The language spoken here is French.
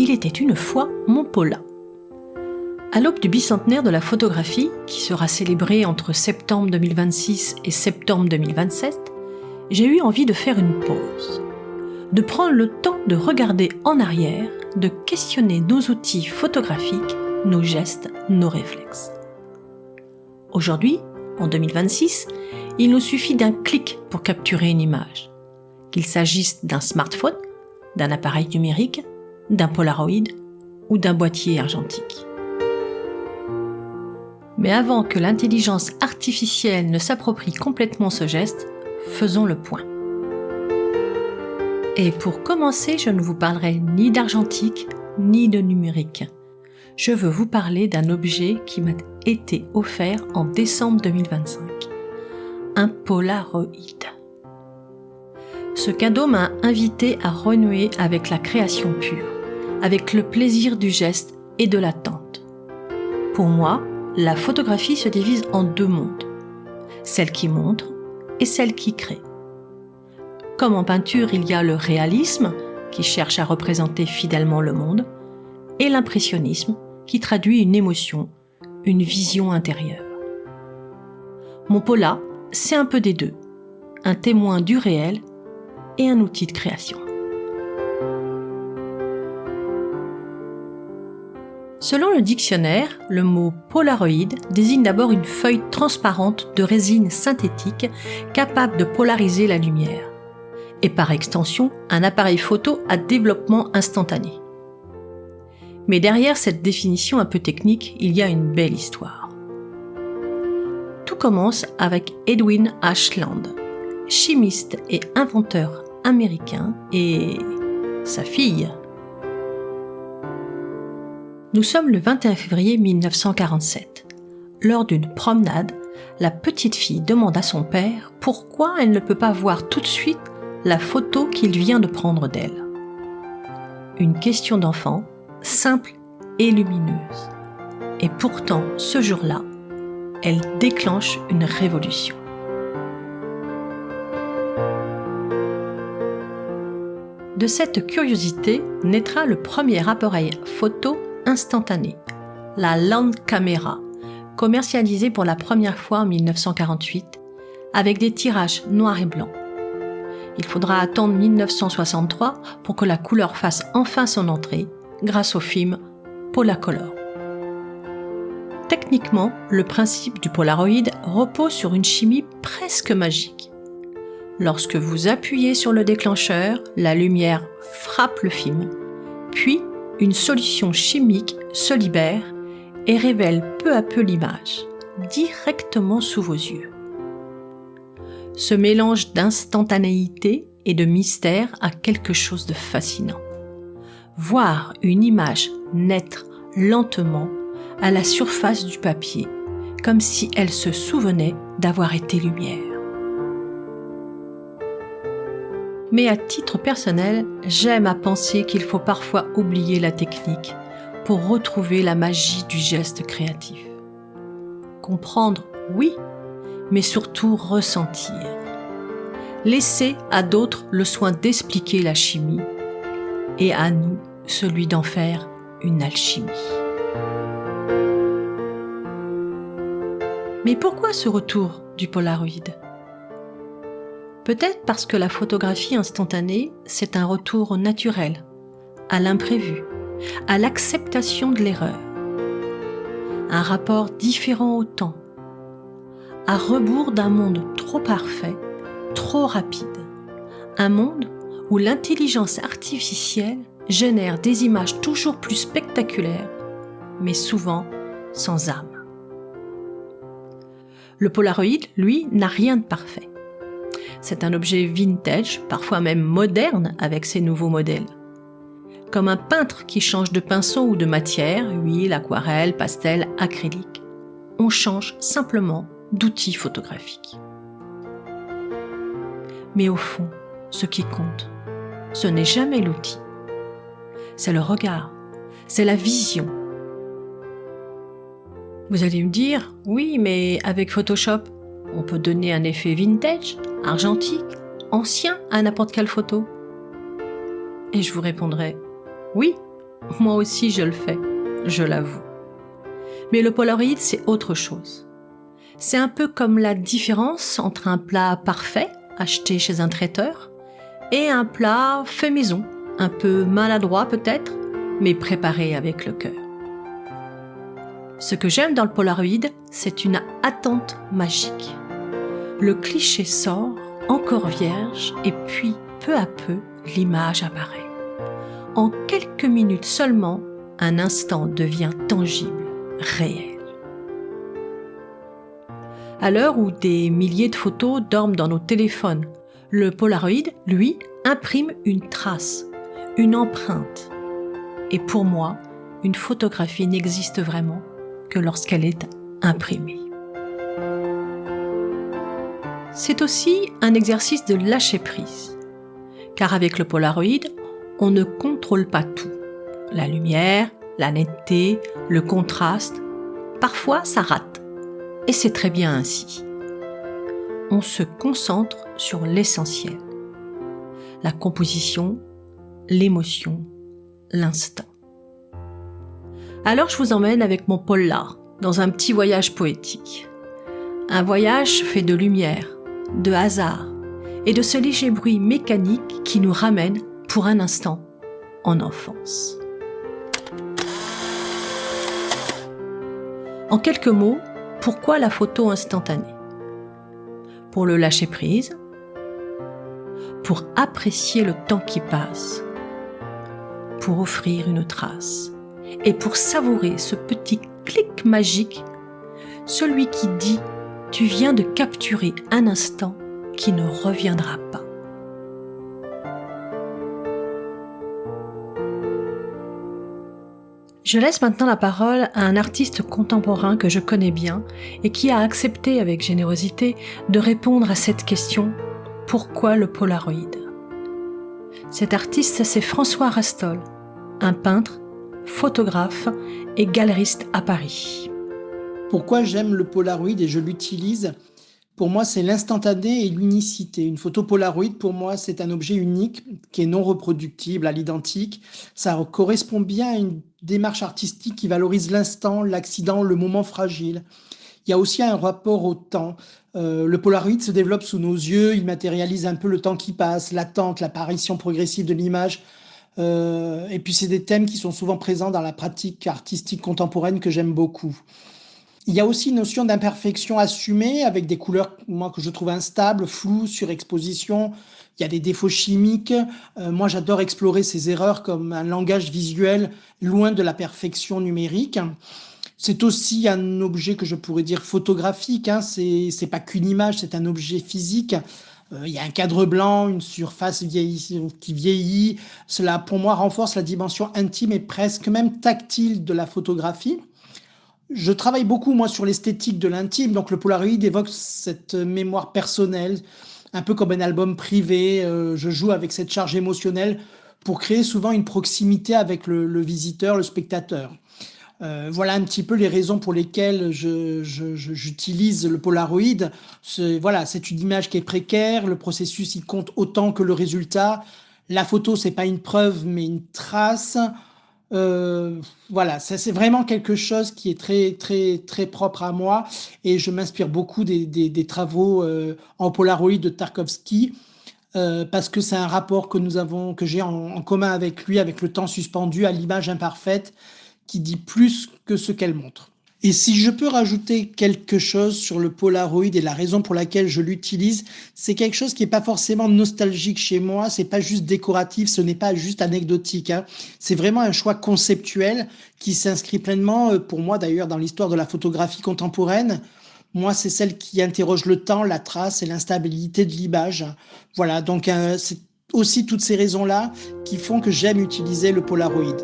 Il était une fois mon Paula. À l'aube du bicentenaire de la photographie, qui sera célébré entre septembre 2026 et septembre 2027, j'ai eu envie de faire une pause, de prendre le temps de regarder en arrière, de questionner nos outils photographiques, nos gestes, nos réflexes. Aujourd'hui, en 2026, il nous suffit d'un clic pour capturer une image, qu'il s'agisse d'un smartphone, d'un appareil numérique, d'un Polaroid ou d'un boîtier argentique. Mais avant que l'intelligence artificielle ne s'approprie complètement ce geste, faisons le point. Et pour commencer, je ne vous parlerai ni d'argentique, ni de numérique. Je veux vous parler d'un objet qui m'a été offert en décembre 2025. Un Polaroid. Ce cadeau m'a invité à renouer avec la création pure, avec le plaisir du geste et de l'attente. Pour moi, la photographie se divise en deux mondes, celle qui montre et celle qui crée. Comme en peinture, il y a le réalisme, qui cherche à représenter fidèlement le monde, et l'impressionnisme, qui traduit une émotion, une vision intérieure. Mon Pola, c'est un peu des deux, un témoin du réel et un outil de création. Selon le dictionnaire, le mot Polaroid désigne d'abord une feuille transparente de résine synthétique capable de polariser la lumière, et par extension, un appareil photo à développement instantané. Mais derrière cette définition un peu technique, il y a une belle histoire. Tout commence avec Edwin Ashland, chimiste et inventeur américain, et sa fille. Nous sommes le 21 février 1947. Lors d'une promenade, la petite fille demande à son père pourquoi elle ne peut pas voir tout de suite la photo qu'il vient de prendre d'elle. Une question d'enfant, simple et lumineuse. Et pourtant, ce jour-là, elle déclenche une révolution. De cette curiosité naîtra le premier appareil photo instantané, la Land Camera, commercialisée pour la première fois en 1948, avec des tirages noir et blanc. Il faudra attendre 1963 pour que la couleur fasse enfin son entrée, grâce au film Polacolor. Techniquement, le principe du Polaroid repose sur une chimie presque magique. Lorsque vous appuyez sur le déclencheur, la lumière frappe le film, puis une solution chimique se libère et révèle peu à peu l'image, directement sous vos yeux. Ce mélange d'instantanéité et de mystère a quelque chose de fascinant. Voir une image naître lentement à la surface du papier, comme si elle se souvenait d'avoir été lumière. Mais à titre personnel, j'aime à penser qu'il faut parfois oublier la technique pour retrouver la magie du geste créatif. Comprendre, oui, mais surtout ressentir. Laisser à d'autres le soin d'expliquer la chimie et à nous celui d'en faire une alchimie. Mais pourquoi ce retour du Polaroid ? Peut-être parce que la photographie instantanée, c'est un retour au naturel, à l'imprévu, à l'acceptation de l'erreur. Un rapport différent au temps, à rebours d'un monde trop parfait, trop rapide. Un monde où l'intelligence artificielle génère des images toujours plus spectaculaires, mais souvent sans âme. Le Polaroid, lui, n'a rien de parfait. C'est un objet vintage, parfois même moderne avec ses nouveaux modèles. Comme un peintre qui change de pinceau ou de matière, huile, aquarelle, pastel, acrylique. On change simplement d'outil photographique. Mais au fond, ce qui compte, ce n'est jamais l'outil. C'est le regard, c'est la vision. Vous allez me dire, oui, mais avec Photoshop, on peut donner un effet vintage, argentique, ancien à n'importe quelle photo. Et je vous répondrai, oui, Moi aussi je le fais, je l'avoue. Mais le Polaroid, c'est autre chose. C'est un peu comme la différence entre un plat parfait, acheté chez un traiteur, et un plat fait maison, un peu maladroit peut-être, mais préparé avec le cœur. Ce que j'aime dans le Polaroid, c'est une attente magique. Le cliché sort, encore vierge, et puis, peu à peu, l'image apparaît. En quelques minutes seulement, un instant devient tangible, réel. À l'heure où des milliers de photos dorment dans nos téléphones, le Polaroid, lui, imprime une trace, une empreinte. Et pour moi, une photographie n'existe vraiment que lorsqu'elle est imprimée. C'est aussi un exercice de lâcher prise. Car avec le Polaroid, on ne contrôle pas tout. La lumière, la netteté, le contraste, parfois ça rate. Et c'est très bien ainsi. On se concentre sur l'essentiel. La composition, l'émotion, l'instant. Alors je vous emmène avec mon Polar dans un petit voyage poétique. Un voyage fait de lumière, de hasard et de ce léger bruit mécanique qui nous ramène pour un instant en enfance. En quelques mots, pourquoi la photo instantanée ? Pour le lâcher prise, pour apprécier le temps qui passe, pour offrir une trace et pour savourer ce petit clic magique, celui qui dit « tu viens de capturer un instant qui ne reviendra pas ». Je laisse maintenant la parole à un artiste contemporain que je connais bien et qui a accepté avec générosité de répondre à cette question « Pourquoi le Polaroid ?» Cet artiste, c'est François Rastol, un peintre, photographe et galeriste à Paris. Pourquoi j'aime le Polaroid et je l'utilise ? Pour moi, c'est l'instantané et l'unicité. Une photo Polaroid, pour moi, c'est un objet unique qui est non reproductible à l'identique. Ça correspond bien à une démarche artistique qui valorise l'instant, l'accident, le moment fragile. Il y a aussi un rapport au temps. Le Polaroid se développe sous nos yeux, il matérialise un peu le temps qui passe, l'attente, l'apparition progressive de l'image. Et puis c'est des thèmes qui sont souvent présents dans la pratique artistique contemporaine que j'aime beaucoup. Il y a aussi une notion d'imperfection assumée avec des couleurs moi, que je trouve instables, floues, surexposition. Il y a des défauts chimiques. Moi, j'adore explorer ces erreurs comme un langage visuel loin de la perfection numérique. C'est aussi un objet que je pourrais dire photographique. C'est pas qu'une image, c'est un objet physique. Il y a un cadre blanc, une surface qui vieillit. Cela, pour moi, renforce la dimension intime et presque même tactile de la photographie. Je travaille beaucoup, moi, sur l'esthétique de l'intime. Donc, le Polaroid évoque cette mémoire personnelle, un peu comme un album privé. Je joue avec cette charge émotionnelle pour créer souvent une proximité avec le visiteur, le spectateur. Voilà un petit peu les raisons pour lesquelles j'utilise le Polaroid. C'est une image qui est précaire. Le processus, il compte autant que le résultat. La photo, c'est pas une preuve, mais une trace. C'est vraiment quelque chose qui est très très très propre à moi et je m'inspire beaucoup des travaux en Polaroid de Tarkovsky parce que c'est un rapport que j'ai en commun avec lui, avec le temps suspendu à l'image imparfaite qui dit plus que ce qu'elle montre. Et si je peux rajouter quelque chose sur le Polaroid et la raison pour laquelle je l'utilise, c'est quelque chose qui est pas forcément nostalgique chez moi, c'est pas juste décoratif, ce n'est pas juste anecdotique, hein. C'est vraiment un choix conceptuel qui s'inscrit pleinement, pour moi d'ailleurs, dans l'histoire de la photographie contemporaine. Moi, c'est celle qui interroge le temps, la trace et l'instabilité de l'image. Voilà, donc c'est aussi toutes ces raisons-là qui font que j'aime utiliser le Polaroid.